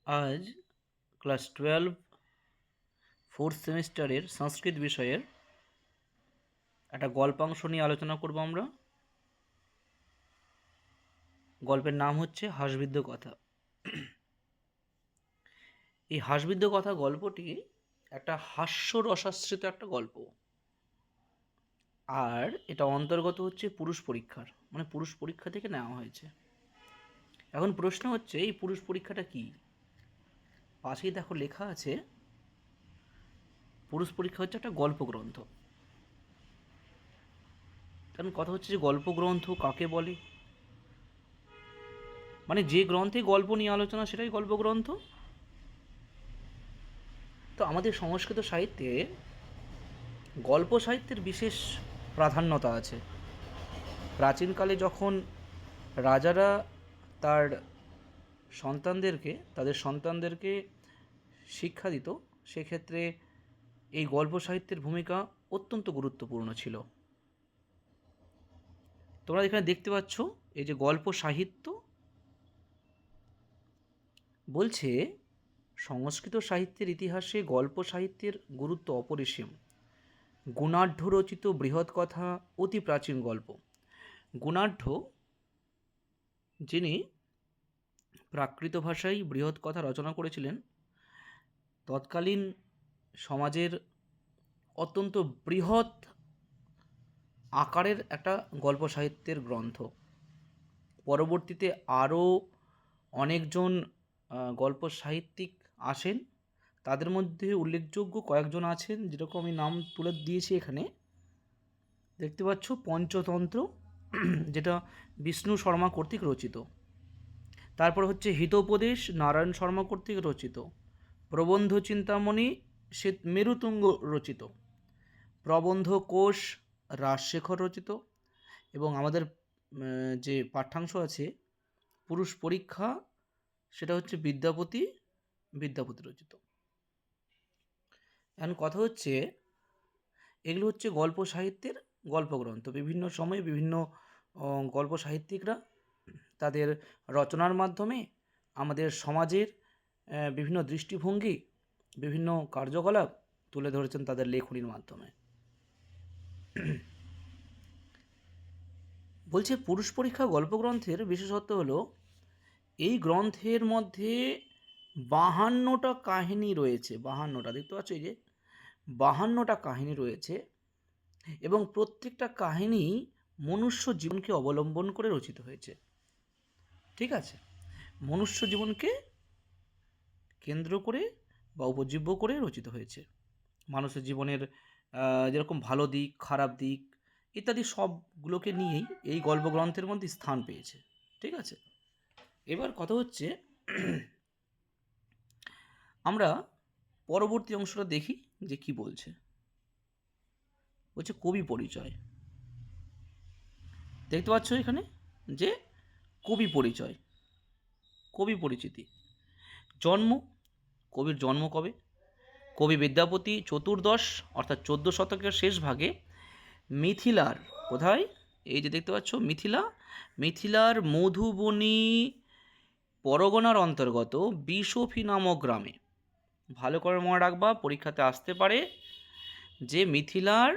আজ class 12 fourth সেমিস্টারের সংস্কৃত বিষয়ের একটা গল্পাংশ নিয়ে আলোচনা করব আমরা। গল্পের নাম হচ্ছে হাসবিদ্য কথা। এই হাসবিদ্য কথা গল্পটি একটা হাস্যরসাশ্রিত একটা গল্প, আর এটা অন্তর্গত হচ্ছে পুরুষ পরীক্ষার, মানে পুরুষ পরীক্ষা থেকে নেওয়া হয়েছে। এখন প্রশ্ন হচ্ছে, এই পুরুষ পরীক্ষাটা কি? পাশেই দেখো লেখা আছে, পুরুষ পরীক্ষা হচ্ছে একটা গল্প গ্রন্থ। কারণ কথা হচ্ছে যে গল্প গ্রন্থ কাকে বলে, মানে যে গ্রন্থে গল্প নিয়ে আলোচনা সেটাই গল্প গ্রন্থ। তো আমাদের সংস্কৃত সাহিত্যে গল্প সাহিত্যের বিশেষ প্রাধান্যতা আছে। প্রাচীনকালে যখন রাজারা তার তাদের সন্তানদেরকে শিক্ষা দিত, সেক্ষেত্রে এই গল্প সাহিত্যের ভূমিকা অত্যন্ত গুরুত্বপূর্ণ ছিল। তোমরা এখানে দেখতে পাচ্ছ, এই যে গল্প সাহিত্য বলছে, সংস্কৃত সাহিত্যের ইতিহাসে গল্প সাহিত্যের গুরুত্ব অপরিসীম। গুণাঢ্য রচিত বৃহৎ কথা অতি প্রাচীন গল্প। গুণাঢ্য, যিনি প্রাকৃত ভাষায় বৃহৎ কথা রচনা করেছিলেন, তৎকালীন সমাজের অত্যন্ত বৃহৎ আকারের একটা গল্প সাহিত্যের গ্রন্থ। পরবর্তীতে আরও অনেকজন গল্প সাহিত্যিক আসেন, তাদের মধ্যে উল্লেখযোগ্য কয়েকজন আছেন, যেরকম আমি নাম তুলে দিয়েছি এখানে। দেখতে পাচ্ছ পঞ্চতন্ত্র, যেটা বিষ্ণু শর্মা কর্তৃক রচিত। তারপর হচ্ছে হিতোপদেশ, নারায়ণ শর্মা কর্তৃক রচিত। প্রবন্ধ চিন্তামণি মেরুতুঙ্গ রচিত। প্রবন্ধ কোষ রাজশেখর রচিত। এবং আমাদের যে পাঠ্যাংশ আছে পুরুষ পরীক্ষা, সেটা হচ্ছে বিদ্যাপতি রচিত। এখন কথা হচ্ছে, এগুলো হচ্ছে গল্প সাহিত্যের গল্পগ্রন্থ। বিভিন্ন সময়ে বিভিন্ন গল্প সাহিত্যিকরা তাদের রচনার মাধ্যমে আমাদের সমাজের বিভিন্ন দৃষ্টিভঙ্গি, বিভিন্ন কার্যকলাপ তুলে ধরেছেন তাদের লেখনীর মাধ্যমে। বলছে পুরুষ পরীক্ষা গল্পগ্রন্থের বিশেষত্ব হলো, এই গ্রন্থের মধ্যে 52টা কাহিনী রয়েছে। 52টা দেখতে পাচ্ছ, এই যে 52টা কাহিনী রয়েছে, এবং প্রত্যেকটা কাহিনী মনুষ্য জীবনকে অবলম্বন করে রচিত হয়েছে। ঠিক আছে, মনুষ্য জীবনকে কেন্দ্র করে বা উপজীব্য করে রচিত হয়েছে। মানুষের জীবনের যেরকম ভালো দিক, খারাপ দিক ইত্যাদি সবগুলোকে নিয়েই এই গল্পগ্রন্থের মধ্যে স্থান পেয়েছে। ঠিক আছে, এবার কথা হচ্ছে, আমরা পরবর্তী অংশটা দেখি যে কি বলছে। বলছে কবি পরিচয়। দেখতে পাচ্ছ এখানে যে কবি পরিচয়, কবি পরিচিতি। জন্ম, কবির জন্ম কবে? কবি বিদ্যাপতি চতুর্দশ অর্থাৎ 14 শতকের শেষ ভাগে মিথিলার, কোথায়? এই যে দেখতে পাচ্ছ মিথিলার মধুবনী পরগনার অন্তর্গত বিশফি নামক গ্রামে, ভালো করে মনে রাখবা, পরীক্ষাতে আসতে পারে, যে মিথিলার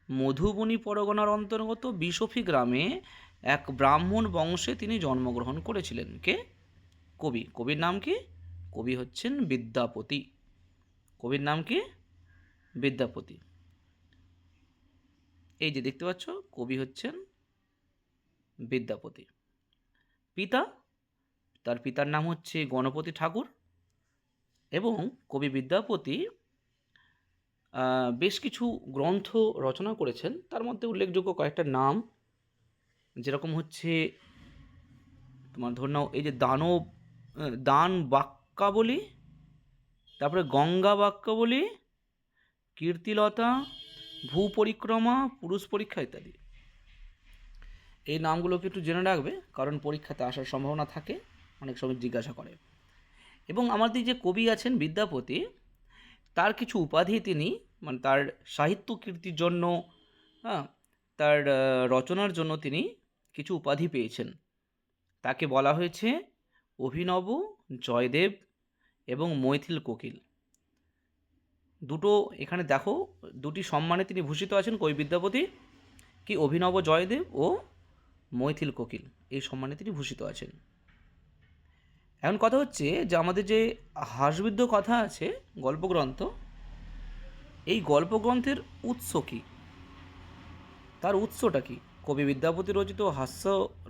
মধুবনী পরগনার অন্তর্গত বিশফি গ্রামে এক ব্রাহ্মণ বংশে তিনি জন্মগ্রহণ করেছিলেন। কে? কবি। কবির নাম কি? কবি হচ্ছেন বিদ্যাপতি। কবির নাম কি? বিদ্যাপতি। এই যে দেখতে পাচ্ছ, কবি হচ্ছেন বিদ্যাপতি। পিতা, তার পিতার নাম হচ্ছে গণপতি ঠাকুর, এবং কবি বিদ্যাপতি বেশ কিছু গ্রন্থ রচনা করেছেন। তার মধ্যে উল্লেখযোগ্য কয়েকটা নাম, যেরকম হচ্ছে তোমার ধরে নাও, এই যে দান বাক্যাবলী, তারপরে গঙ্গা বাক্যাবলী, কীর্তিলতা, ভূ পরিক্রমা, পুরুষ পরীক্ষা ইত্যাদি। এই নামগুলোকে একটু জেনে রাখবে, কারণ পরীক্ষাতে আসার সম্ভাবনা থাকে, অনেক সময় জিজ্ঞাসা করে। এবং আমাদের যে কবি আছেন বিদ্যাপতি, তার কিছু উপাধি তিনি, মানে তার সাহিত্য কীর্তির জন্য, হ্যাঁ, তার রচনার জন্য তিনি কিছু উপাধি পেয়েছেন। তাকে বলা হয়েছে অভিনব, জয়দেব, এবং মৈথিল কোকিল। দুটো এখানে দেখো, দুটি সম্মানে তিনি ভূষিত আছেন কবি বিদ্যাপতি, কি অভিনব জয়দেব ও মৈথিল কোকিল, এই সম্মানে তিনি ভূষিত আছেন। এখন কথা হচ্ছে যে আমাদের যে হাসবিদ্য কথা আছে গল্পগ্রন্থ, এই গল্পগ্রন্থের উৎস কী, তার উৎসটা কী? কবি বিদ্যাপতি রচিত হাস্য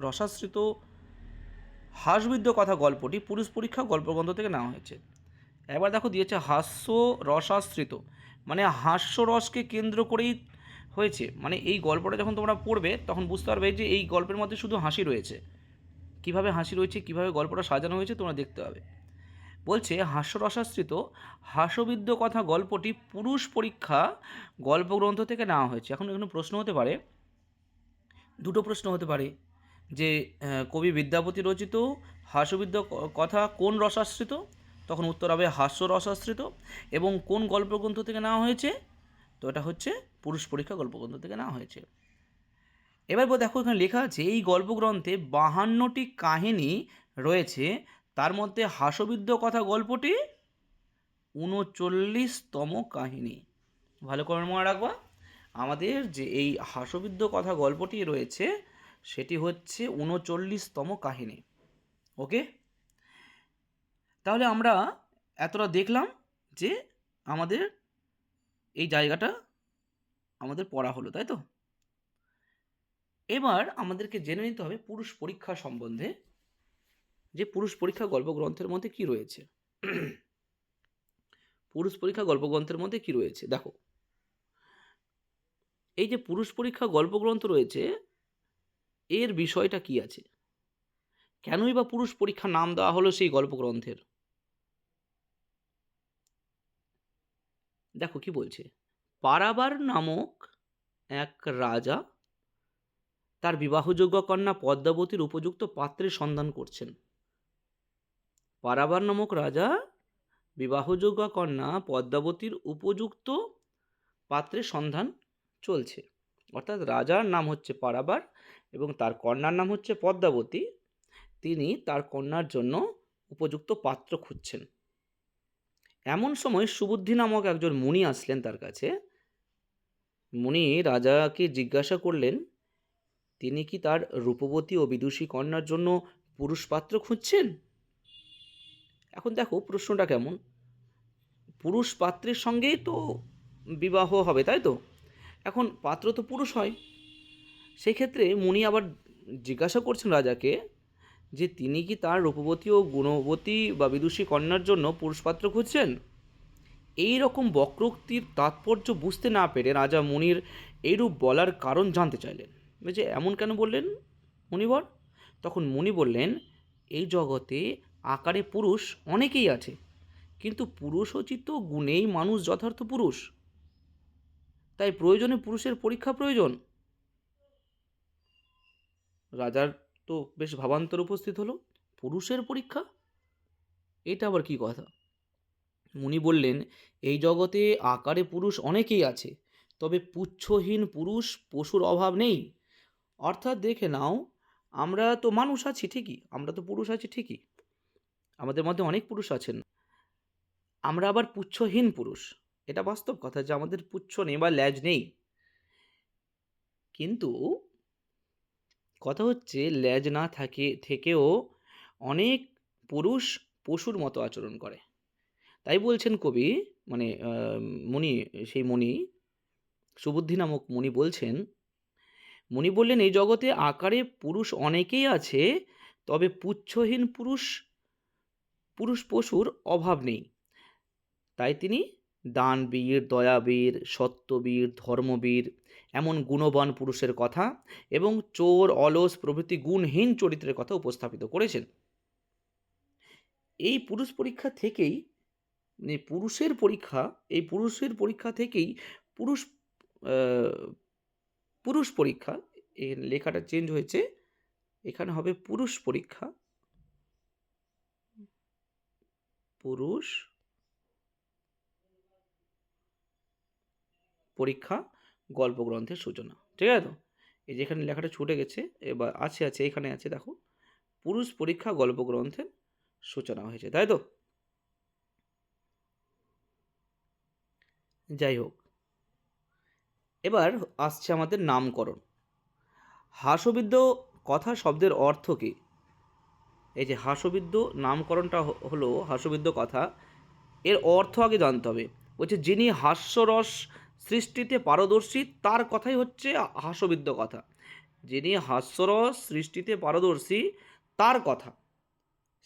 রসাশ্রিত হাসবিদ্য কথা গল্পটি পুরুষ পরীক্ষা গল্পগ্রন্থ থেকে নেওয়া হয়েছে। এবার দেখো দিয়েছে হাস্য রসাশ্রিত, মানে হাস্যরসকে কেন্দ্র করেই হয়েছে। মানে এই গল্পটা যখন তোমরা পড়বে তখন বুঝতে পারবে যে এই গল্পের মধ্যে শুধু হাসি রয়েছে। কীভাবে হাসি রয়েছে, কীভাবে গল্পটা সাজানো হয়েছে তোমরা দেখতে হবে। বলছে হাস্যরসাশ্রিত হাস্যবিদ্য কথা গল্পটি পুরুষ পরীক্ষা গল্পগ্রন্থ থেকে নেওয়া হয়েছে। এখন এখানে প্রশ্ন হতে পারে, দুটো প্রশ্ন হতে পারে যে কবি বিদ্যাপতি রচিত হাস্যবিদ্য কথা কোন রসাশ্রিত, তখন উত্তর হবে হাস্য রসাশ্রিত। এবং কোন গল্পগ্রন্থ থেকে নেওয়া হয়েছে, তো এটা হচ্ছে পুরুষ পরীক্ষা গল্পগ্রন্থ থেকে নেওয়া হয়েছে। এবার দেখো এখানে লেখা আছে এই গল্পগ্রন্থে 52টি কাহিনী রয়েছে, তার মধ্যে হাস্যবিদ্য কথা গল্পটি 39তম কাহিনী। ভালো করে মনে রাখবা, আমাদের যে এই হাস্যবিদ্য কথা গল্পটি রয়েছে সেটি হচ্ছে 39তম কাহিনী। ওকে, তাহলে আমরা এতটা দেখলাম যে আমাদের এই জায়গাটা আমাদের পড়া হলো, তাই তো? এবার আমাদেরকে জেনে নিতে হবে পুরুষ পরীক্ষা সম্বন্ধে, যে পুরুষ পরীক্ষা গল্পগ্রন্থের মধ্যে কি রয়েছে। পুরুষ পরীক্ষা গল্পগ্রন্থের মধ্যে কি রয়েছে দেখো, এই যে পুরুষ পরীক্ষা গল্পগ্রন্থ রয়েছে এর বিষয়টা কি আছে, কেনই বা পুরুষ পরীক্ষা নাম দেওয়া হলো সেই গল্পগ্রন্থের। দেখো কি বলছে, পারাবার নামক এক রাজা তার বিবাহযোগ্য কন্যা পদ্মাবতীর উপযুক্ত পাত্রের সন্ধান করছেন। পারাবার নামক রাজা বিবাহযোগ্য কন্যা পদ্মাবতীর উপযুক্ত পাত্রের সন্ধান চলছে। অর্থাৎ রাজার নাম হচ্ছে পারাবার এবং তার কন্যার নাম হচ্ছে পদ্মাবতী। তিনি তার কন্যার জন্য উপযুক্ত পাত্র খুঁজছেন। এমন সময় সুবুদ্ধি নামক একজন মুনি আসলেন তার কাছে। মুনি রাজাকে জিজ্ঞাসা করলেন তিনি কি তার রূপবতী ও বিদুষী কন্যার জন্য পুরুষ পাত্র খুঁজছেন। এখন দেখো প্রশ্নটা কেমন, পুরুষ পাত্রের সঙ্গেই তো বিবাহ হবে, তাই তো? এখন পাত্র তো পুরুষ হয়, সেই ক্ষেত্রে মুনি আবার জিজ্ঞাসা করছেন রাজাকে যে তিনি কি তার রূপবতী ও গুণবতী বা বিদুষী কন্যার জন্য পুরুষ পাত্র খুঁজছেন। এই রকম বক্রোক্তির তাৎপর্য বুঝতে না পেরে রাজা মুনির এইরূপ বলার কারণ জানতে চাইলেন, যে এমন কেন বললেন মুনিবর। তখন মুনি বললেন এই জগতে আকারে পুরুষ অনেকেই আছে, কিন্তু পুরুষোচিত গুণেই মানুষ যথার্থ পুরুষ, তাই প্রয়োজনে পুরুষের পরীক্ষা প্রয়োজন। রাজার তো বেশ ভাবান্তর উপস্থিত হলো, পুরুষের পরীক্ষা, এটা আবার কি কথা। মুনি বললেন এই জগতে আকারে পুরুষ অনেকেই আছে, তবে পুচ্ছহীন পুরুষ পশুর অভাব নেই। অর্থাৎ দেখে নাও, আমরা তো মানুষ আছি ঠিকই, আমরা তো পুরুষ আছি ঠিকই, আমাদের মধ্যে অনেক পুরুষ আছেন, আমরা আবার পুচ্ছহীন পুরুষ, এটা বাস্তব কথা যে আমাদের পুচ্ছ নেই বা ল্যাজ নেই। কিন্তু কথা হচ্ছে ল্যাজ না থেকেও অনেক পুরুষ পশুর মতো আচরণ করে। তাই বলছেন কবি, মানে মুনি, সেই মুনি সুবুদ্ধি নামক মুনি বলছেন, মুনি বললেন এই জগতে আকারে পুরুষ অনেকেই আছে, তবে পুচ্ছহীন পুরুষ পশুর অভাব নেই। তাই তিনি দানবীর, দয়াবীর, সত্যবীর, ধর্মবীর এমন গুণবান পুরুষের কথা এবং চোর, অলস প্রভৃতি গুণহীন চরিত্রের কথা উপস্থাপিত করেছেন। এই পুরুষ পরীক্ষা থেকেই, মানে পুরুষের পরীক্ষা থেকেই পুরুষ পুরুষ পরীক্ষা, এর লেখাটা চেঞ্জ হয়েছে, এখানে হবে পুরুষ পরীক্ষা, পুরুষ পরীক্ষা গল্পগ্রন্থের সূচনা। ঠিক আছে তো, এই যেখানে লেখাটা ছুটে গেছে এবার আছে এখানে আছে, দেখো পুরুষ পরীক্ষা গল্পগ্রন্থের সূচনা হয়েছে, তাই তো। যাই হোক, এবার আসছে আমাদের নামকরণ। হাসবিদ্য কথা শব্দের অর্থ কী? এই যে হাসবিদ্য নামকরণটা হলো হাসবিদ্য কথা, এর অর্থ আগে জানতে হবে। বলছে যিনি হাস্যরস সৃষ্টিতে পারদর্শী তার কথাই হচ্ছে হাস্যবিদ্য কথা। যিনি হাস্যরস সৃষ্টিতে পারদর্শী তার কথা,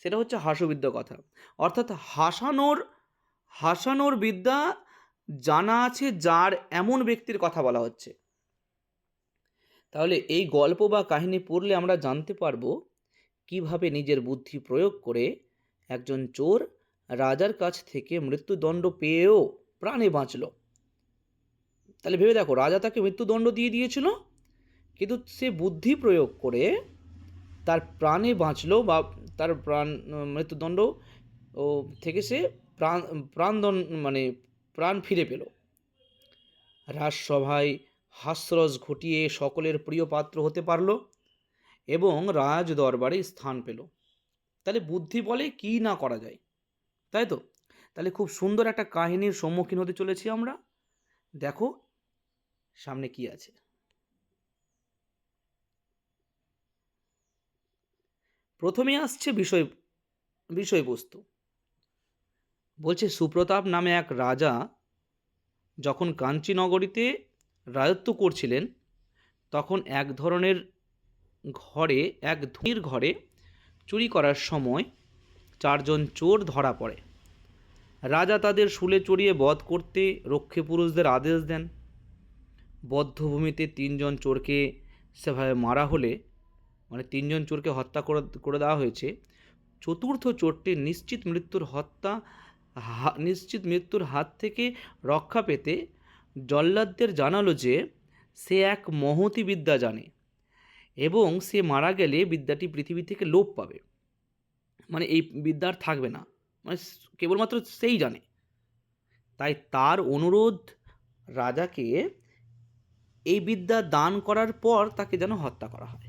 সেটা হচ্ছে হাস্যবিদ্য কথা। অর্থাৎ হাসানোর বিদ্যা জানা আছে যার, এমন ব্যক্তির কথা বলা হচ্ছে। তাহলে এই গল্প বা কাহিনী পড়লে আমরা জানতে পারবো কিভাবে নিজের বুদ্ধি প্রয়োগ করে একজন চোর রাজার কাছ থেকে মৃত্যুদণ্ড পেয়েও প্রাণে বাঁচল। তাহলে ভেবে দেখো, রাজা তাকে মৃত্যুদণ্ড দিয়ে দিয়েছিল, কিন্তু সে বুদ্ধি প্রয়োগ করে তার প্রাণে বাঁচলো, বা তার মৃত্যুদণ্ড ও থেকে সে প্রাণদণ্ড মানে প্রাণ ফিরে পেল। রাজসভায় হাস্যরস ঘটিয়ে সকলের প্রিয় পাত্র হতে পারল এবং রাজ দরবারে স্থান পেল। তাহলে বুদ্ধি বলে কি না করা যায়, তাই তো? তাহলে খুব সুন্দর একটা কাহিনীর সম্মুখীন হতে চলেছি আমরা। দেখো সামনে কি আছে। প্রথমে আসছে বিষয়বস্তু। বলছে সুপ্রতাপ নামে এক রাজা যখন কাঞ্চী নগরীতে রাজত্ব করছিলেন, তখন এক ধনীর ঘরে চুরি করার সময় 4জন চোর ধরা পড়ে। রাজা তাদের শুলে চড়িয়ে বধ করতে রক্ষী পুরুষদের আদেশ দেন। বদ্ধভূমিতে 3জন চোরকে সেভাবে মারা হলে, মানে 3জন চোরকে হত্যা করে দেওয়া হয়েছে। চতুর্থ চোরটি নিশ্চিত মৃত্যুর হাত থেকে রক্ষা পেতে জল্লাদদের জানালো যে সে এক মহতী বিদ্যা জানে এবং সে মারা গেলে বিদ্যাটি পৃথিবী থেকে লোপ পাবে, মানে এই বিদ্যা আর থাকবে না, মানে কেবলমাত্র সেই জানে। তাই তার অনুরোধ রাজাকে এই বিদ্যা দান করার পর তাকে যেন হত্যা করা হয়।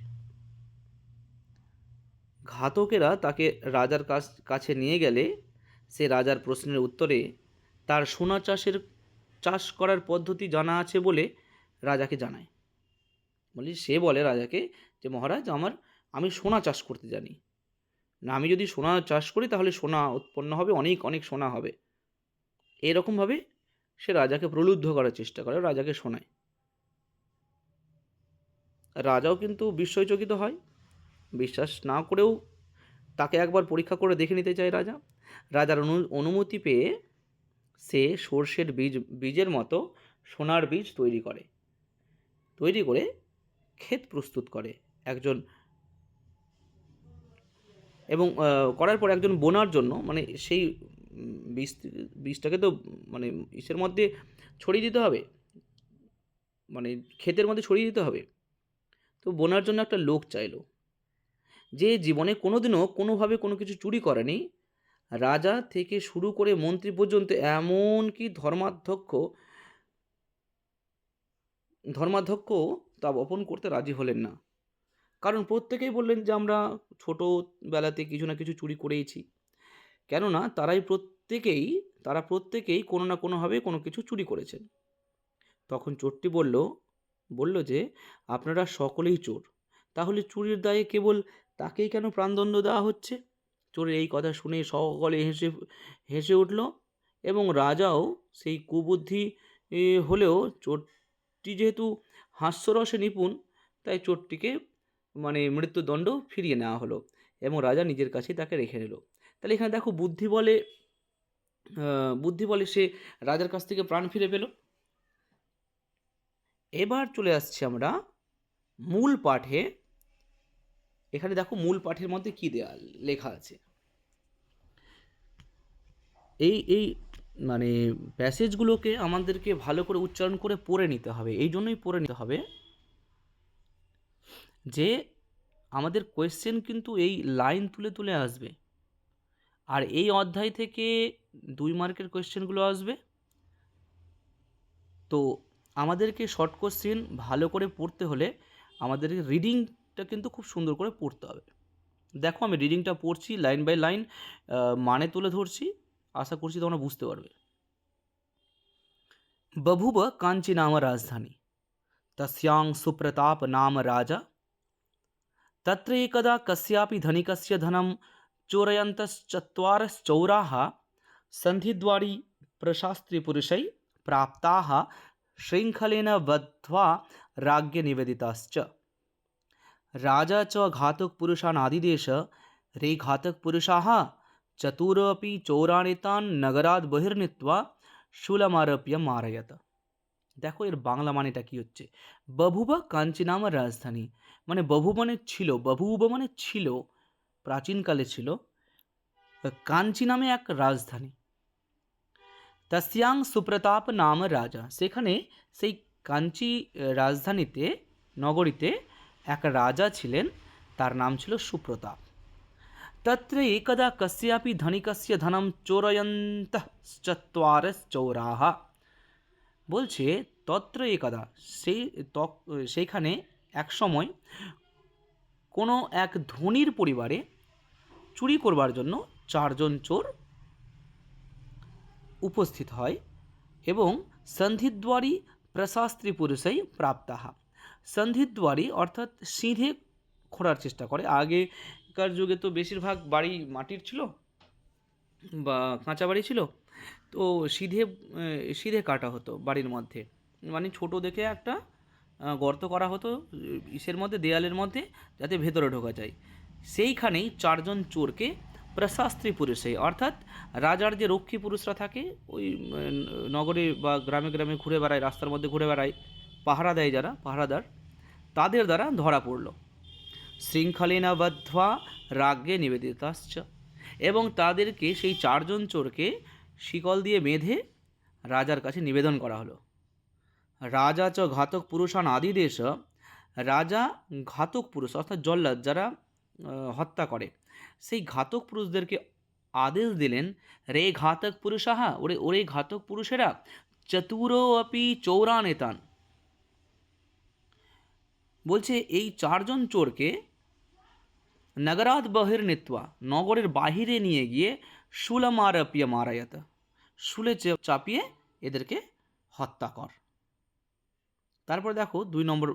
ঘাতকেরা তাকে রাজার কাছে নিয়ে গেলে সে রাজার প্রশ্নের উত্তরে তার সোনা চাষ করার পদ্ধতি জানা আছে বলে রাজাকে জানায়। সে বলে রাজাকে যে মহারাজ, আমি সোনা চাষ করতে জানি, না আমি যদি সোনা চাষ করি তাহলে সোনা উৎপন্ন হবে, অনেক অনেক সোনা হবে। এরকমভাবে সে রাজাকে প্রলুব্ধ করার চেষ্টা করে, রাজাকে শোনায়। রাজাও কিন্তু বিস্ময়চকিত হয়, বিশ্বাস না করেও তাকে একবার পরীক্ষা করে দেখে নিতে চায় রাজা। রাজার অনুমতি পেয়ে সে সর্ষের বীজের মতো সোনার বীজ তৈরি করে ক্ষেত প্রস্তুত করে এবং করার পর একজন বোনার জন্য, মানে সেই বীজটাকে তো মানে ইসের মধ্যে ছড়িয়ে দিতে হবে, মানে ক্ষেতের মধ্যে ছড়িয়ে দিতে হবে। তো বোনার জন্য একটা লোক চাইলো, যে জীবনে কোনোদিনও কোনোভাবে কোনো কিছু চুরি করেনি। রাজা থেকে শুরু করে মন্ত্রী পর্যন্ত, এমনকি ধর্মাধ্যক্ষ তা বপন করতে রাজি হলেন না। কারণ প্রত্যেকেই বললেন যে আমরা ছোটোবেলাতে কিছু না কিছু চুরি করেইছি। কেননা তারা প্রত্যেকেই কোনো না কোনোভাবে কোনো কিছু চুরি করেছেন। তখন চোরটি বলল যে আপনারা সকলেই চোর, তাহলে চুরির দায়ে কেবল তাকেই কেন প্রাণদণ্ড দেওয়া হচ্ছে? চোরের এই কথা শুনে সকলে হেসে উঠল এবং রাজাও সেই কুবুদ্ধি হলেও চোরটি যেহেতু হাস্যরসে নিপুণ, তাই চোরটিকে মানে মৃত্যুদণ্ড ফিরিয়ে নেওয়া হলো এবং রাজা নিজের কাছেই তাকে রেখে নিল। তাহলে এখানে দেখো, বুদ্ধি বলে সে রাজার কাছ থেকে প্রাণ ফিরে পেল। এবার চলে আসছি আমরা মূল পাঠে। এখানে দেখো মূল পাঠের মধ্যে কি লেখা আছে। এই মানে প্যাসেজগুলোকে আমাদেরকে ভালো করে উচ্চারণ করে পড়ে নিতে হবে। এই জন্যই পড়ে নিতে হবে যে আমাদের কোয়েশ্চেন কিন্তু এই লাইন তুলে তুলে আসবে, আর এই অধ্যায় থেকে 2 মার্কের কোয়েশ্চেনগুলো আসবে। তো আমাদেরকে শর্ট কোশ্চেন ভালো করে পড়তে হলে আমাদেরকে রিডিংটা কিন্তু খুব সুন্দর করে পড়তে হবে। দেখো আমি রিডিংটা পড়ছি, লাইন বাই লাইন মানে তুলে ধরছি, আশা করছি তোমরা বুঝতে পারবে। बभूव कांची नाम राजधानी तस्यां सुप्रताप नाम राजा तत्र एकदा कस्यापि धनिकस्य धनं चोरयन्तश्चत्वारश्चौराः सन्धिद्वारी प्रशास्त्रीपुरुषैः प्राप्ताः शृङ्खलेन बद्ध्वा राज्ञे निवेदिताश्च राजा च घातकपुरुषानादिदेश रे घातकपुरुषाः चतुरोऽपि चौराणि तान् नगरात् बहिर्नीत्वा शूलमारभ्य मारयत। দেখো এর বাংলা মানেটা কি হচ্ছে, বভুবা কাঞ্চি নাম রাজধানী, মানে বভু মানে ছিল, বভুব মানে ছিল, প্রাচীনকালে ছিল কাঞ্চি নামে এক রাজধানী, তস্যাং সুপ্রতাপ নাম রাজা, সেখানে সেই কাঞ্চি রাজধানীতে নগরীতে এক রাজা ছিলেন, তার নাম ছিল সুপ্রতাপ। তত্র একদা কস্যাপি ধনিকস্য ধনম চোরয়ন্তঃ চত্বারশ্চৌরাः, বলছে তত্র একদা, সেইখানে এক সময় কোনো এক ধনীর পরিবারে চুরি করবার জন্য চারজন চোর উপস্থিত হয় এবং সন্ধিদ্বারী প্রশাস্ত্রী পুরুষই প্রাপ্তাহা, সন্ধিদ্বারী অর্থাৎ সিঁধে খোঁড়ার চেষ্টা করে। আগেকার যুগে তো বেশিরভাগ বাড়ি মাটির ছিল বা কাঁচা বাড়ি ছিল, তো সিধে কাটা হতো বাড়ির মধ্যে, মানে ছোট দেখে একটা গর্ত করা হতো ইসের মধ্যে, দেয়ালের মধ্যে, যাতে ভেতরে ঢোকা যায়। সেইখানেই চারজন চোরকে প্রশাস্ত্রী পুরুষে, অর্থাৎ রাজার যে রক্ষী পুরুষরা থাকে ওই নগরে বা গ্রামে গ্রামে ঘুরে বেড়ায়, রাস্তার মধ্যে ঘুরে বেড়ায়, পাহারা দেয় যারা পাহারাদার, তাদের দ্বারা ধরা পড়ল। শৃঙ্খলেনা বদ্ধা রাজ্ঞে নিবেদিতাশ্চ, এবং তাদেরকে সেই চারজন চোরকে শিকল দিয়ে বেঁধে রাজার কাছে নিবেদন করা হলো। রাজা চ ঘাতক পুরুষান আদিদেশ, রাজা ঘাতক পুরুষ অর্থাৎ জল্লাদ যারা হত্যা করে, সেই ঘাতক পুরুষদেরকে আদেশ দিলেন, রে ঘাতক পুরুষাহা, ওরে ঘাতক পুরুষেরা, চতুরো অপি চৌরানেতান, বলছে এই চারজন চোরকে নগরাত বহির নিত্বা, নগরের বাহিরে নিয়ে গিয়ে শুলমারপিয়া মারায়াত, শুলে চাপিয়ে এদেরকে হত্যা কর। তারপর দেখো 2 নম্বর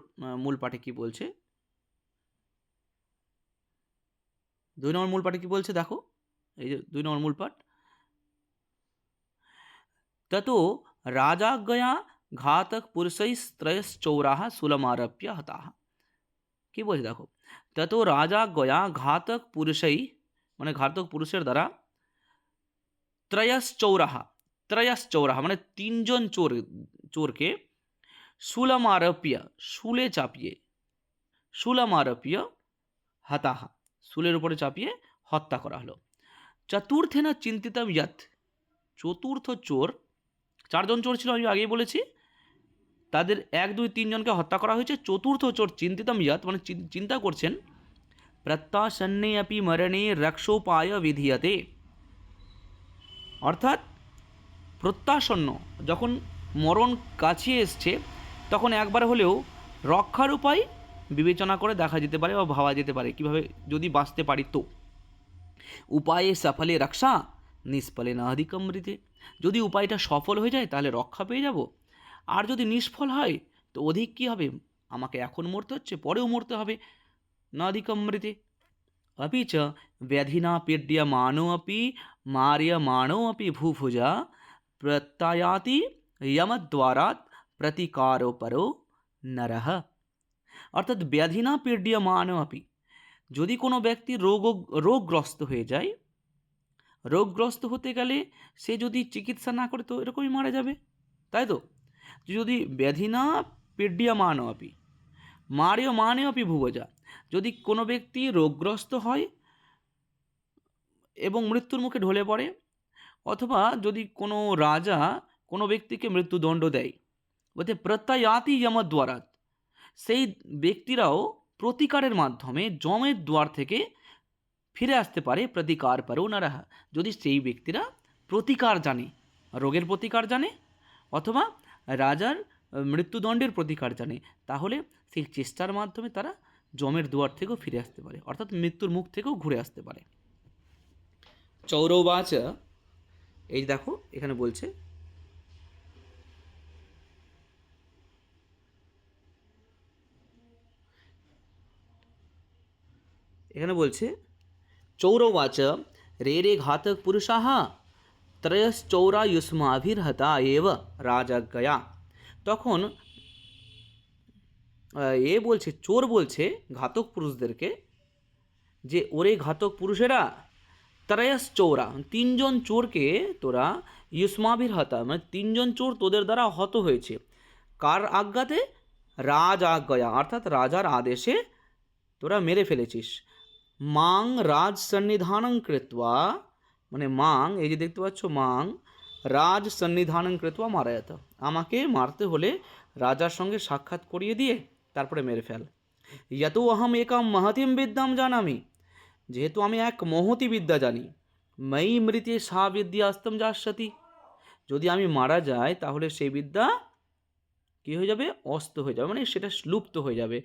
মূল পাঠে কি বলছে, 2 নম্বর মূল পাঠে কি বলছে দেখো, এই যে 2 নম্বর মূল পাঠ, ততো রাজাজ্ঞয়া ঘাতক পুরুষৈস্ত্রয়শ্চৌরাः শুলমারপ্য হতাः, কি বলছে দেখো, ততো রাজাজ্ঞয়া ঘাতক পুরুষৈ, মানে ঘাতক পুরুষের দ্বারা, ত্রয়শ্চৌরাः, ত্রয়শ্চৌরাः মানে তিনজন চোরকে, শুলমারপ্য শুলে চাপিয়ে, শুলমারপ্য হতাः শুলের উপরে চাপিয়ে হত্যা করা হলো। চতুর্থেন চিন্তিতম ইয়ৎ, চতুর্থ চোর, চারজন চোর ছিল আমি আগেই বলেছি, তাদের 1 2 3 জনকে হত্যা করা হয়েছে। চতুর্থ চোর চিন্তিতম ইয়ৎ মানে চিন্তা করছেন, প্রত্যাসন্নে অপি মরণে রক্ষোপায় বিধীয়তে, অর্থাৎ প্রত্যাসন্ন, যখন মরণ কাছে এসছে তখন একবার হলেও রক্ষার উপায় বিবেচনা করে দেখা যেতে পারে বা ভাবা যেতে পারে, কীভাবে যদি বাঁচতে পারি তো। উপায়ে সফলে রক্ষা নিষ্ফলে না অধিকমৃতে, যদি উপায়টা সফল হয়ে যায় তাহলে রক্ষা পেয়ে যাব, আর যদি নিষ্ফল হয় তো অধিক কী হবে, আমাকে এখন মরতে হচ্ছে, পরেও মরতে হবে, না অধিকমৃতে। अपि च व्याधिना पीड्यमानो अपि मार्यमाणो अपि भूभुजा प्रत्यायाति यमद्वारात् प्रतिकारो परो नरः, অর্থাৎ ব্যাধিনা পীড্যমান আপি, যদি কোনো ব্যক্তি রোগগ্রস্ত হয়ে যায়, রোগগ্রস্ত হতে গেলে সে যদি চিকিৎসা না করে তো এরকমই মারা যাবে, তাই তো। যদি ব্যাধিনা পীড্যমান আপি মার্যমানে আপি ভুবজা, যদি কোনো ব্যক্তি রোগগ্রস্ত হয় এবং মৃত্যুর মুখে ঢলে পড়ে, অথবা যদি কোনো রাজা কোনো ব্যক্তিকে মৃত্যুদণ্ড দেয়, বলতে প্রত্যায়াতি যমদ্বারাত, সেই ব্যক্তিরাও প্রতিকারের মাধ্যমে যমের দ্বার থেকে ফিরে আসতে পারে, প্রতিকার পারো নারাহা, যদি সেই ব্যক্তিরা প্রতিকার জানে, রোগের প্রতিকার জানে অথবা রাজার মৃত্যুদণ্ডের প্রতিকার জানে, তাহলে সেই চেষ্টার মাধ্যমে তারা যমের দুয়ার থেকেও ফিরে আসতে পারে, অর্থাৎ মৃত্যুর মুখ থেকেও ঘুরে আসতে পারে। চৌরবাচ, এই দেখো এখানে বলছে এখানে বলছে চৌরবাচ রে রে ঘাতক পুরুষাহ ত্রয়শ্চৌরা युष्माभिर्हता एव রাজজ্ঞয়া। তখন এ বলছে, চোর বলছে ঘাতক পুরুষদেরকে যে ওরে ঘাতক পুরুষেরা, ত্রয়শ্চৌরা তিনজন চোরকে তোরা, युष्माभिर्हता মানে তিনজন চোর তোদের দ্বারা হত হয়েছে। কার আজ্ঞাতে? রাজ আজ্ঞয়া অর্থাৎ রাজার আদেশে তোরা মেরে ফেলেছিস। মাং রাজ সন্নিধানং কৃত্বা মানে মাং, এই যে দেখতে পাচ্ছ মাং রাজ সন্নিধানং কৃত্বা মারায়াত, আমাকে মারতে হলে রাজার সঙ্গে সাক্ষাৎ করিয়ে দিয়ে তারপরে মেরে ফেল। ইয়াতো অহম একাম মহতিম বিদ্যাম জানামি, যেহেতু আমি এক মহতি বিদ্যা জানি। ময়ি মৃতে সা বিদ্যা অস্তম যাস্যতি, যদি আমি মারা যাই তাহলে সেই বিদ্যা কী হয়ে যাবে? অস্ত হয়ে যাবে, মানে সেটা লুপ্ত হয়ে যাবে,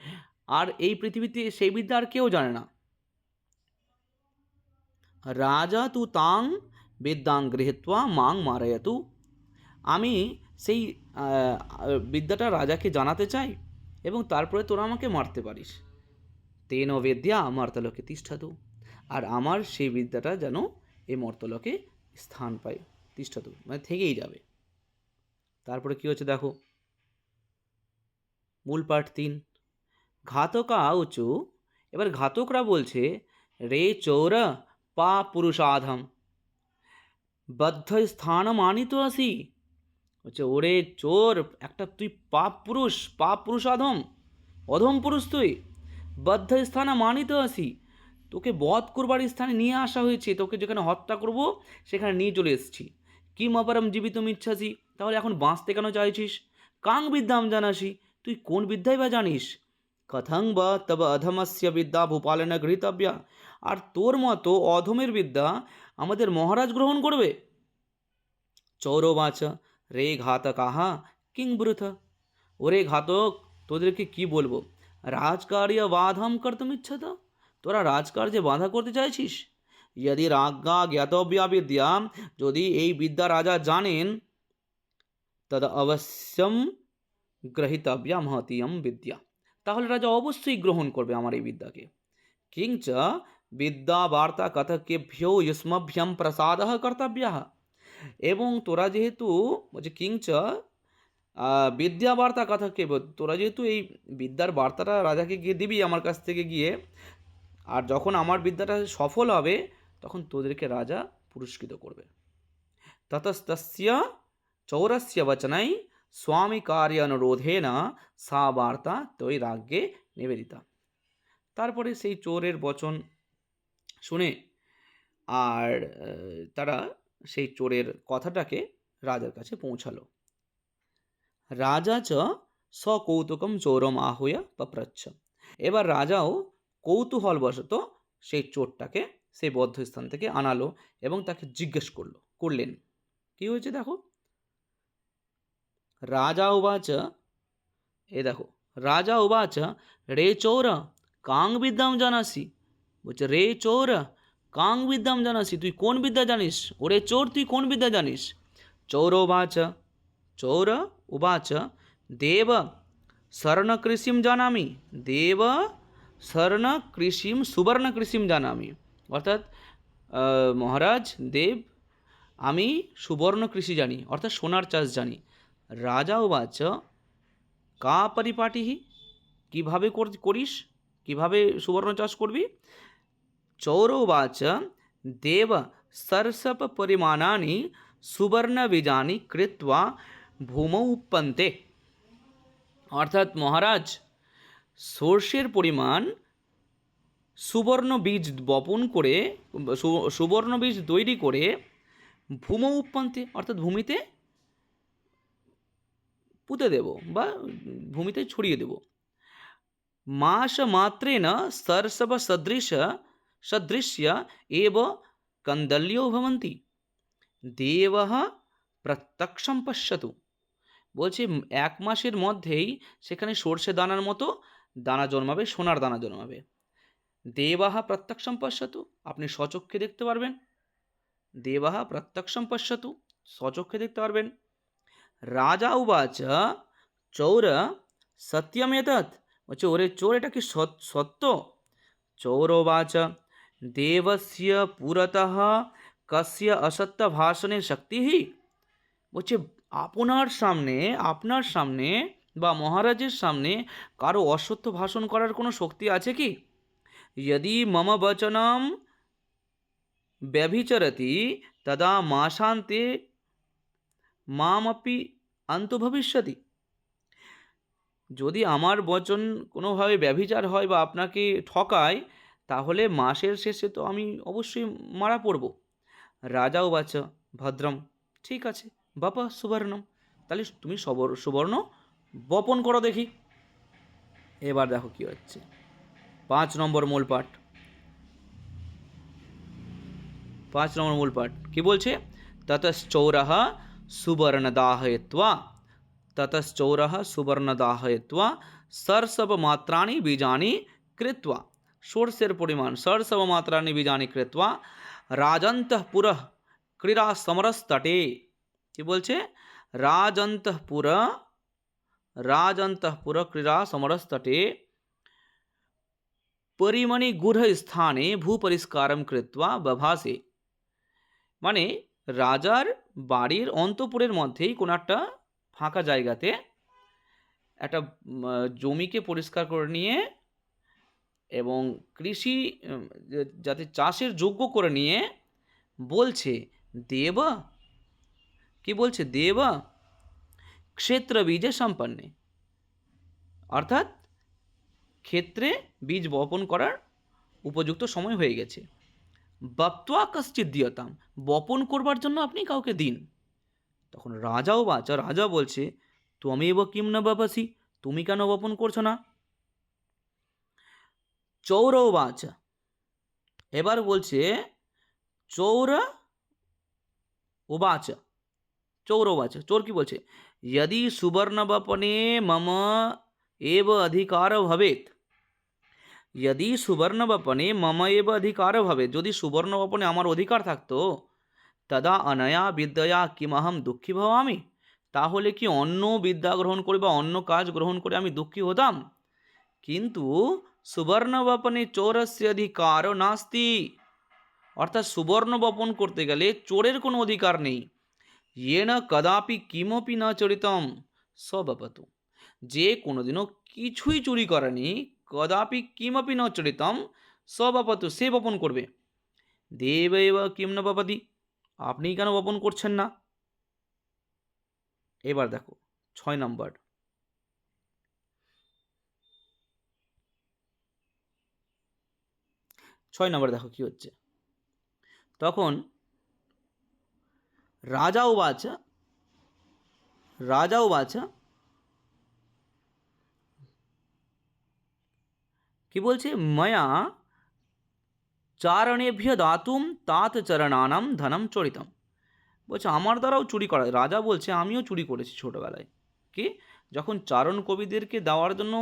আর এই পৃথিবীতে সেই বিদ্যা আর কেউ জানে না। রাজা তু তাং বিদ্যাং গৃহীত্বা মাং মারয়তু, আমি সেই বিদ্যাটা রাজাকে জানাতে চাই এবং তারপরে তোরা আমাকে মারতে পারিস। তেন বিদ্যা মর্তলোকে তিষ্ঠতু, আর আমার সেই বিদ্যাটা যেন এই মর্তলোকে স্থান পায়, তিষ্ঠতু মানে থেকেই যাবে। তারপরে কী হচ্ছে দেখো, মূল পাঠ 3, ঘাতকা উঁচু, এবার ঘাতকরা বলছে রে চৌর পা পুরুষাধম বদ্ধ স্থান মানিত আসি, হচ্ছে ওরে চোর একটা তুই পাপ পুরুষ অধম, অধম পুরুষ তুই, বদ্ধ স্থানে মানিত আসি, তোকে বধ করবার স্থানে নিয়ে আসা হয়েছে, তোকে যেখানে হত্যা করব সেখানে নিয়ে চলে এসেছি। কিম অপরম জীবিতম ইচ্ছাসি, তাহলে এখন বাঁচতে কেন চাইছিস? কাং বিদ্যাম জানাসি, তুই কোন বিদ্যাই বা জানিস? কথং বা তব অধমস্য বিদ্যা ভূপালেন গৃহীতব্যা, আর তোর মতো অধমের বিদ্যা আমাদের মহারাজ গ্রহণ করবে। চৌরবাচ রে ঘাতকাহা কিং ব্রুথ, ওরে ঘাতক তোদেরকে কি বলবো, রাজকার্য বাধাম কর্তুম ইচ্ছত, তোরা রাজকার্যে বাধা করতে চাইছিস। यदि রাজ্ঞা জ্ঞাতব্যা বিদ্যা, যদি এই বিদ্যা রাজা জানেন, তদ অবশ্যম গ্রহীতব্যা মহতীয়ম বিদ্যা, তাহলে রাজা অবশ্যই গ্রহণ করবে আমার এই বিদ্যাকে। কিঞ্চ বিদ্যা বার্তা কথকেভ্যো युष्मभ्यं প্রসাদः কর্তব্যः, এবং তোরা যেহেতু বলছে কিঞ্চ বিদ্যা বার্তা কথকে, তোরা যেহেতু এই বিদ্যার বার্তাটা রাজাকে গিয়ে দিবি আমার কাছ থেকে গিয়ে, আর যখন আমার বিদ্যাটা সফল হবে তখন তোদেরকে রাজা পুরস্কৃত করবে। ততস্তস্য চৌরস্য বচনাই স্বামী কার্য অনুরোধেন সা বার্তা তৈ রাজ্ঞে নিবেদিতা। তারপরে সেই চোরের বচন শুনে আর তারা সেই চোরের কথাটাকে রাজার কাছে পৌঁছালো। রাজা চ সকৌতুকম চোরম আহুয়া পপ্রচ্ছ, এবার রাজাও কৌতূহলবশত সেই চোরটাকে সেই বদ্ধস্থান থেকে আনালো এবং তাকে জিজ্ঞেস করলেন কি হয়েছে দেখো। রাজা উবাচ, এ দেখো রাজা উবাচ রে চৌর কাং বিদ্যাম জানাসি, বলছে রে চৌর কাং বিদ্যাম জানাসি, তুই কোন বিদ্যা জানিস? ওরে চোর তুই কোন বিদ্যা জানিস? চৌর উবাচ, চৌর উবাচ দেব স্বর্ণ কৃষিম জানামি, দেব স্বর্ণ কৃষিম সুবর্ণ কৃষিম জানামি, অর্থাৎ মহারাজ দেব আমি সুবর্ণ কৃষি জানি, অর্থাৎ সোনার চাষ জানি। রাজা উবাচ কা পরিপাটিহি, কীভাবে করিস, কীভাবে সুবর্ণ চাষ করবি? চৌর উবাচ দেব সরসপ পরিমাণানি সুবর্ণ বীজানি কৃত্বা ভূমৌ উৎপন্তে, অর্থাৎ মহারাজ সর্ষের পরিমাণ সুবর্ণ বীজ বপন করে, সুবর্ণ বীজ তৈরি করে ভূমৌ উৎপন্তে অর্থাৎ ভূমিতে পুঁতে দেব বা ভূমিতে ছড়িয়ে দেব। মাস মাত্রেণ সরসব সদৃশ্য এব কন্দল্যো ভবন্তি দেবঃ প্রত্যক্ষম পশ্যতু, বলছে 1 মাসের মধ্যেই সেখানে সর্ষে দানার মতো দানা জন্মাবে, সোনার দানা জন্মাবে। দেবাহ প্রত্যক্ষম পশ্যতু, আপনি স্বচক্ষে দেখতে পারবেন। দেবাহ প্রত্যক্ষম পশ্যতু, স্বচক্ষে দেখতে পারবেন। রাজা উবাচ চৌর সত্যম এতৎ, বলছে ওরে চোর এটা কি সত্য? चौरोवाच देवस्य पुरतः कस्य असत्य भाषणे शक्ति ही। বলছে আপনার সামনে বা মহারাজের সামনে কারো অসত্য ভাষণ করার কোনো শক্তি আছে কি? यदि मम वचनं व्यभिचरति तदा माशान्ते মামপি আন্তঃভবিষ্যতি। যদি আমার বচন কোনোভাবে ব্যভিচার হয় বা আপনাকে ঠকায়, তাহলে মাসের শেষে তো আমি অবশ্যই মারা পড়ব। রাজা উবাচ ভদ্রম, ঠিক আছে বাপ সুবর্ণম, তাহলে তুমি সুবর্ণ বপন করো দেখি। এবার দেখো কি হচ্ছে, 5 নম্বর মূল পাঠ। 5 নম্বর মূল পাঠ কি বলছে? ততশ্চৌরः সুবর্ণদাহয়িত্বা, ততশ্চৌরः সুবর্ণদাহয়িত্বা সরসবমাত্রাণি বীজানি কৃত্বা, ষোড়শের পরিমাণ সরসবমাত্রাণি বীজানি কৃত্বা রাজন্তঃপুরঃ ক্রীড়া সমরস্তটে। কি বলছে? রাজন্তঃপুর ক্রীড়া সমরস্তটে পরিমণি গূঢ় স্থানে ভূপরিষ্কারম কৃত্বা বভাসে। মানে রাজার বাড়ির অন্তঃপুরের মধ্যেই কোনো একটা ফাঁকা জায়গাতে একটা জমিকে পরিষ্কার করে নিয়ে এবং কৃষি যাতে চাষের যোগ্য করে নিয়ে বলছে দেবা, কি বলছে? দেবা ক্ষেত্র বীজে সম্পন্নে, অর্থাৎ ক্ষেত্রে বীজ বপন করার উপযুক্ত সময় হয়ে গেছে। বপ্ত্বা কশ্চিৎ দিয়তাম, বপন করবার জন্য আপনি কাউকে দিন। তখন রাজাও বাচা, রাজা বলছে ত্বমেব কিম ন বপসি, তুমি কেন বপন করছো না? চৌরও বাচা, এবার বলছে চৌর উবাচ, চৌর উবাচ, চোর কি বলছে? यदि सुवर्णवपने मम एव अधिकार भवेत्, यदि सुवर्णवपने मम एव अधिकार भवेत्, যদি সুবর্ণবপনে আমার অধিকার থাকতো, তদা অনয়া বিদ্যয়া কিমহম দুঃখী ভবামি, তাহলে কি অন্য বিদ্যা গ্রহণ করে বা অন্য কাজ গ্রহণ করে আমি দুঃখী হতাম? কিন্তু সুবর্ণবপনে চোরস্য অধিকার নাস্তি, অর্থাৎ সুবর্ণ বপন করতে গেলে চোরের কোনো অধিকার নেই। ইয়েন কদাপি কিমপি ন চরিতম সবপতু, যে কোনোদিনও কিছুই চুরি করেনি, কদাপি কিমপি ন চরিতম সবপতু, সে বপন করবে। দেব এব কিম ন বপতি, আপনি কেন বপন করছেন না? এবার দেখো 6 নম্বর, 6 নম্বর দেখো কি হচ্ছে। তখন রাজা উবাচ, রাজা উবাচ, কি বলছে? ময়া চারণেভ্য দাতুম তাত চরণানাম ধনম চরিতম, বলছে আমার দ্বারাও চুরি করা। রাজা বলছে আমিও চুরি করেছি ছোটোবেলায়। কি? যখন চারণ কবিদেরকে দেওয়ার জন্য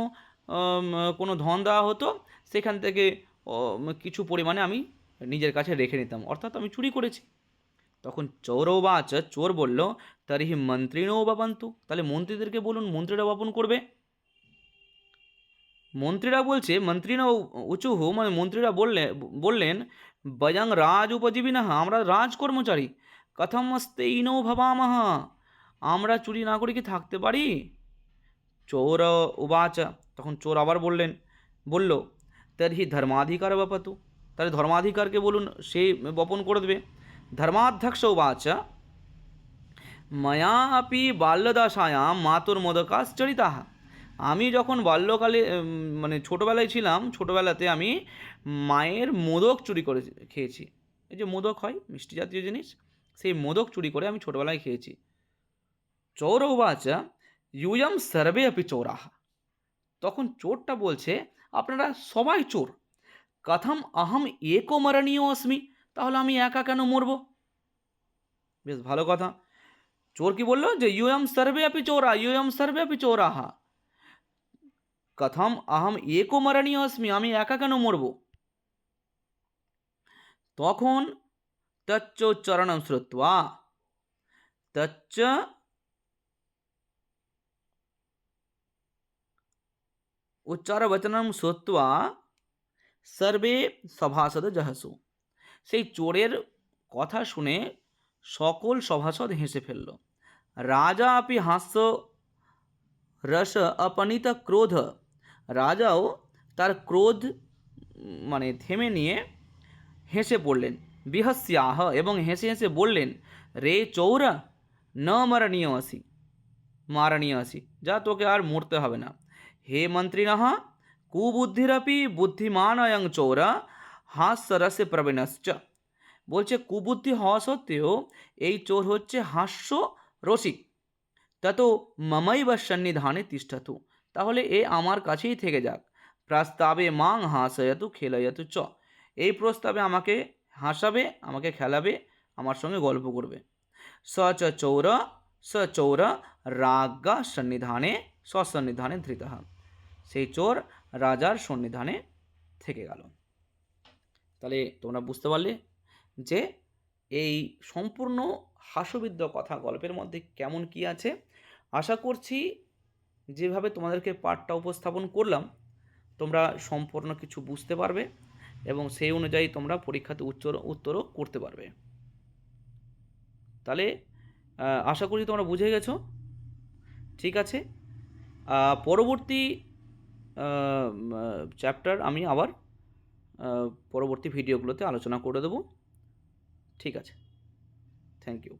কোনো ধন দেওয়া হতো, সেখান থেকে কিছু পরিমাণে আমি নিজের কাছে রেখে নিতাম, অর্থাৎ আমি চুরি করেছি। তখন চৌরবাচ, চোর বলল তারিহি মন্ত্রিণও বাপন্তু, তাহলে মন্ত্রীদেরকে বলুন, মন্ত্রীরা বপন করবে। মন্ত্রীরা বলছে মন্ত্রীরা উঁচুহু, মানে মন্ত্রীরা বললেন বয়ং রাজ উপজীবিনঃ, আমরা রাজ কর্মচারী, কথম অস্তেইনো ভবামহ, আমরা চুরি না করে কি থাকতে পারি? চোর উবাচ, তখন চোর আবার বলল তর্হি ধর্মাধিকার বপতু, তাহলে ধর্মাধিকারকে বলুন, সে বপন করে দেবে। ধর্মাধ্যক্ষ উবাচ ময়া আপি বাল্যদশায়াম মাতুর্মোদকাশ্চরিতাঃ, আমি যখন বাল্যকালে মানে ছোটোবেলায় ছিলাম, ছোটোবেলাতে আমি মায়ের মোদক চুরি করে খেয়েছি। এই যে মোদক হয় মিষ্টি জাতীয় জিনিস, সেই মোদক চুরি করে আমি ছোটোবেলায় খেয়েছি। চৌর উবাচ ইউয়ম সর্বে আপি চোরাহ, তখন চোরটা বলছে আপনারা সবাই চোর। কথম অহম একো মরণীয় অস্মি, তাহলে আমি একা কেন মরব? বেশ ভালো কথা। চোর কি বললো? যে ইউয়ম সর্বে আপি চোরা, ইউয়ম সর্বে আপি চোরাহা, কথম অহম একো মরণীয় অস্মি, আমি একা কেন মরব? তখন তচ্চোচ্চারণম শ্রুত্বা, তচ্চ উচ্চারবচনম শ্রুত্বা সর্বে সভাসদ জহসু। সেই চোরের কথা শুনে সকল সভাসদ হেসে ফেলল। রাজা আপি হাস্য রস অপনীত ক্রোধ। রাজাও তার ক্রোধ মানে থেমে নিয়ে হেসে পড়লেন। বিহস্যাহ, এবং হেসে হেসে বললেন, রে চৌরা ন মারণীয় আসি, মারণীয় আসি, যা তোকে আর মরতে হবে না। হে মন্ত্রিণঃ কুবুদ্ধিরপি বুদ্ধিমান অয়ং চৌরা হাস্যরসে প্রবীণশ্চ। বলছে কুবুদ্ধি হওয়া সত্ত্বেও এই চোর হচ্ছে হাস্য রসিক। তত মমৈব সন্নিধানে তিষ্ঠতু, তাহলে এ আমার কাছেই থেকে যাক। প্রস্তাবে মাং হাসয়তু খেলয়তু চ, এই প্রস্তাবে আমাকে হাসাবে, আমাকে খেলাবে, আমার সঙ্গে গল্প করবে। স চ চৌর, স চৌর রাজ্ঞা সন্নিধানে স্বসন্নিধানে ধৃতঃ। সেই চোর রাজার সন্নিধানে থেকে গেল। তাহলে তোমরা বুঝতে পারলে যে এই সম্পূর্ণ হাস্যবিদ্য কথা গল্পের মধ্যে কেমন কি আছে। আশা করছি যেভাবে তোমাদেরকে পাঠটা উপস্থাপন করলাম তোমরা সম্পূর্ণ কিছু বুঝতে পারবে এবং সেই অনুযায়ী তোমরা পরীক্ষাতে উত্তরও করতে পারবে। তাহলে আশা করি তোমরা বুঝে গেছো। ঠিক আছে, পরবর্তী চ্যাপ্টার আমি আবার পরবর্তী ভিডিওগুলোতে আলোচনা করে দেবো। ঠিক আছে, থ্যাংক ইউ।